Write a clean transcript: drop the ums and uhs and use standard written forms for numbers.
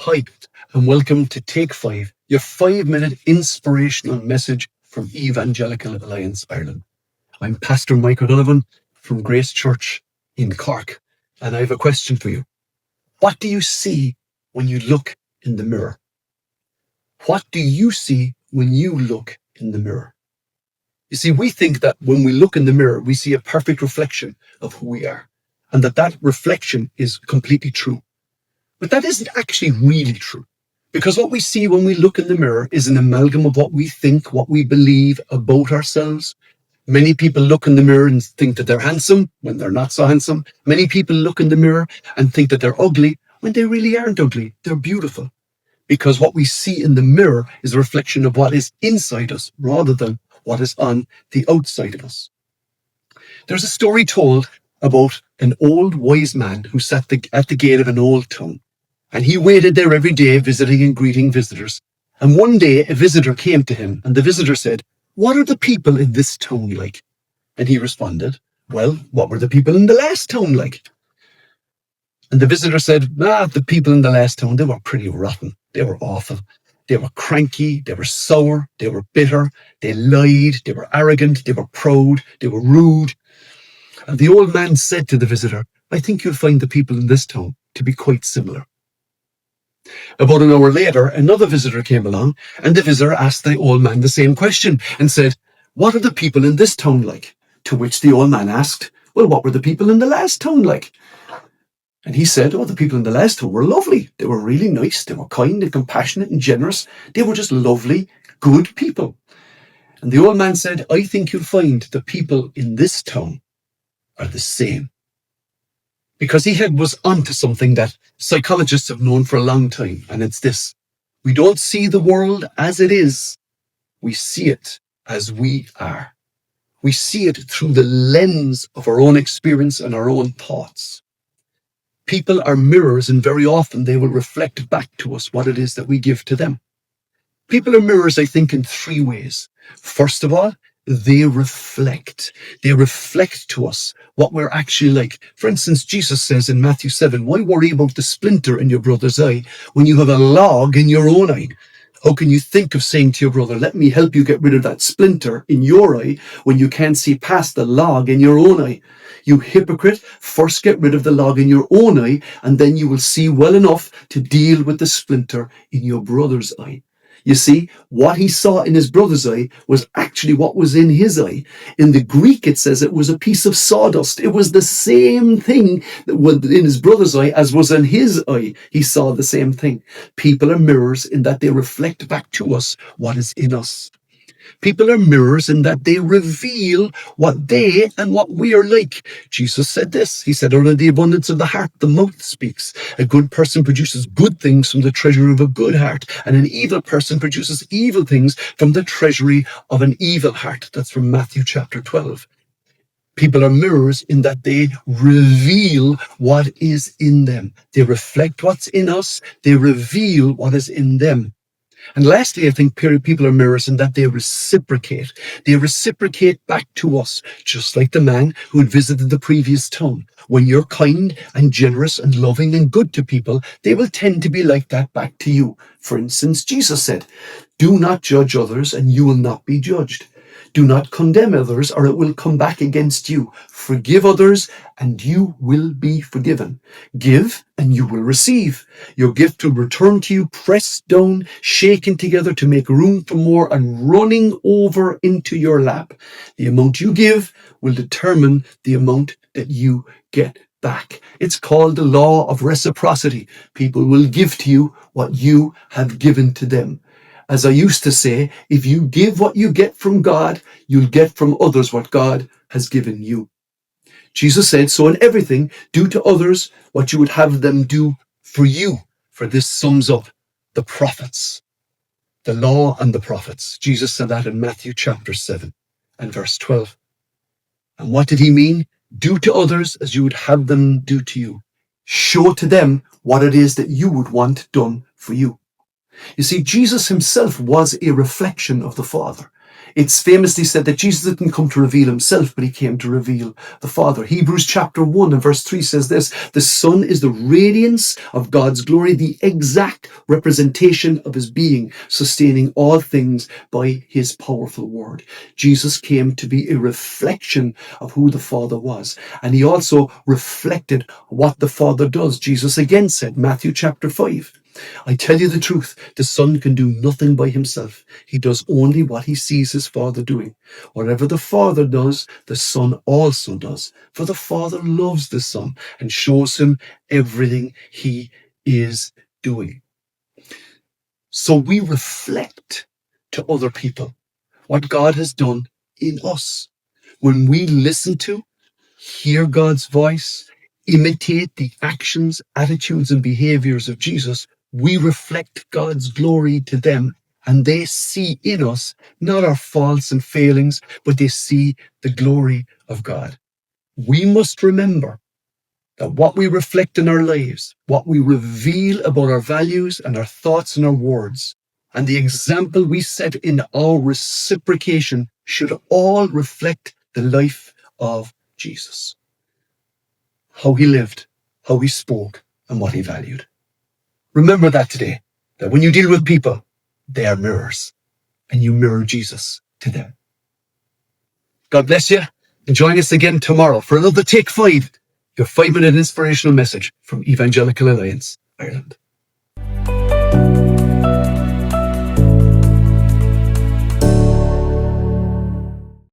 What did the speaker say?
Hi, and welcome to Take 5, your 5 minute inspirational message from Evangelical Alliance Ireland. I'm Pastor Michael Donovan from Grace Church in Cork, and I have a question for you. What do you see when you look in the mirror? What do you see when you look in the mirror? You see, we think that when we look in the mirror, we see a perfect reflection of who we are, and that reflection is completely true. But that isn't actually really true. Because what we see when we look in the mirror is an amalgam of what we think, what we believe about ourselves. Many people look in the mirror and think that they're handsome when they're not so handsome. Many people look in the mirror and think that they're ugly when they really aren't ugly. They're beautiful. Because what we see in the mirror is a reflection of what is inside us rather than what is on the outside of us. There's a story told about an old wise man who sat at the gate of an old town. And he waited there every day, visiting and greeting visitors. And one day a visitor came to him, and the visitor said, "What are the people in this town like?" And he responded, "Well, what were the people in the last town like?" And the visitor said, the people in the last town, they were pretty rotten. They were awful. They were cranky, they were sour, they were bitter, they lied, they were arrogant, they were proud, they were rude. And the old man said to the visitor, "I think you'll find the people in this town to be quite similar." About an hour later, another visitor came along, and the visitor asked the old man the same question and said, "What are the people in this town like?" To which the old man asked, "Well, what were the people in the last town like?" And he said, "Oh, the people in the last town were lovely. They were really nice. They were kind and compassionate and generous. They were just lovely, good people." And the old man said, "I think you'll find the people in this town are the same." Because he was onto something that psychologists have known for a long time, and it's this. We don't see the world as it is. We see it as we are. We see it through the lens of our own experience and our own thoughts. People are mirrors, and very often they will reflect back to us what it is that we give to them. People are mirrors, I think, in three ways. First of all, they reflect. They reflect to us what we're actually like. For instance, Jesus says in Matthew 7, "Why worry about the splinter in your brother's eye when you have a log in your own eye? How can you think of saying to your brother, 'Let me help you get rid of that splinter in your eye,' when you can't see past the log in your own eye? You hypocrite, first get rid of the log in your own eye, and then you will see well enough to deal with the splinter in your brother's eye." You see, what he saw in his brother's eye was actually what was in his eye. In the Greek, it says it was a piece of sawdust. It was the same thing that was in his brother's eye as was in his eye. He saw the same thing. People are mirrors in that they reflect back to us what is in us. People are mirrors in that they reveal what they and what we are like. Jesus said this. He said, "Out of the abundance of the heart, the mouth speaks. A good person produces good things from the treasury of a good heart, and an evil person produces evil things from the treasury of an evil heart." That's from Matthew chapter 12. People are mirrors in that they reveal what is in them. They reflect what's in us. They reveal what is in them. And lastly, I think people are mirrors in that they reciprocate. They reciprocate back to us, just like the man who had visited the previous town. When you're kind and generous and loving and good to people, they will tend to be like that back to you. For instance, Jesus said, "Do not judge others and you will not be judged. Do not condemn others or it will come back against you. Forgive others and you will be forgiven. Give and you will receive. Your gift will return to you, pressed down, shaken together to make room for more and running over into your lap. The amount you give will determine the amount that you get back." It's called the law of reciprocity. People will give to you what you have given to them. As I used to say, if you give what you get from God, you'll get from others what God has given you. Jesus said, "So in everything, do to others what you would have them do for you." For this sums up the prophets, the law and the prophets. Jesus said that in Matthew chapter 7 and verse 12. And what did he mean? Do to others as you would have them do to you. Show to them what it is that you would want done for you. You see, Jesus himself was a reflection of the Father. It's famously said that Jesus didn't come to reveal himself, but he came to reveal the Father. Hebrews chapter 1 and verse 3 says this: the Son is the radiance of God's glory, the exact representation of his being, sustaining all things by his powerful word. Jesus came to be a reflection of who the Father was, and he also reflected what the Father does. Jesus again said, Matthew chapter 5, I tell you the truth, the Son can do nothing by himself. He does only what he sees his Father doing. Whatever the Father does, the Son also does. For the Father loves the Son and shows him everything he is doing. So we reflect to other people what God has done in us. When we listen to, hear God's voice, imitate the actions, attitudes, and behaviors of Jesus, we reflect God's glory to them, and they see in us not our faults and failings, but they see the glory of God. We must remember that what we reflect in our lives, what we reveal about our values and our thoughts and our words, and the example we set in our reciprocation should all reflect the life of Jesus. How he lived, how he spoke, and what he valued. Remember that today, that when you deal with people, they are mirrors, and you mirror Jesus to them. God bless you, and join us again tomorrow for another Take 5, your 5-minute inspirational message from Evangelical Alliance, Ireland.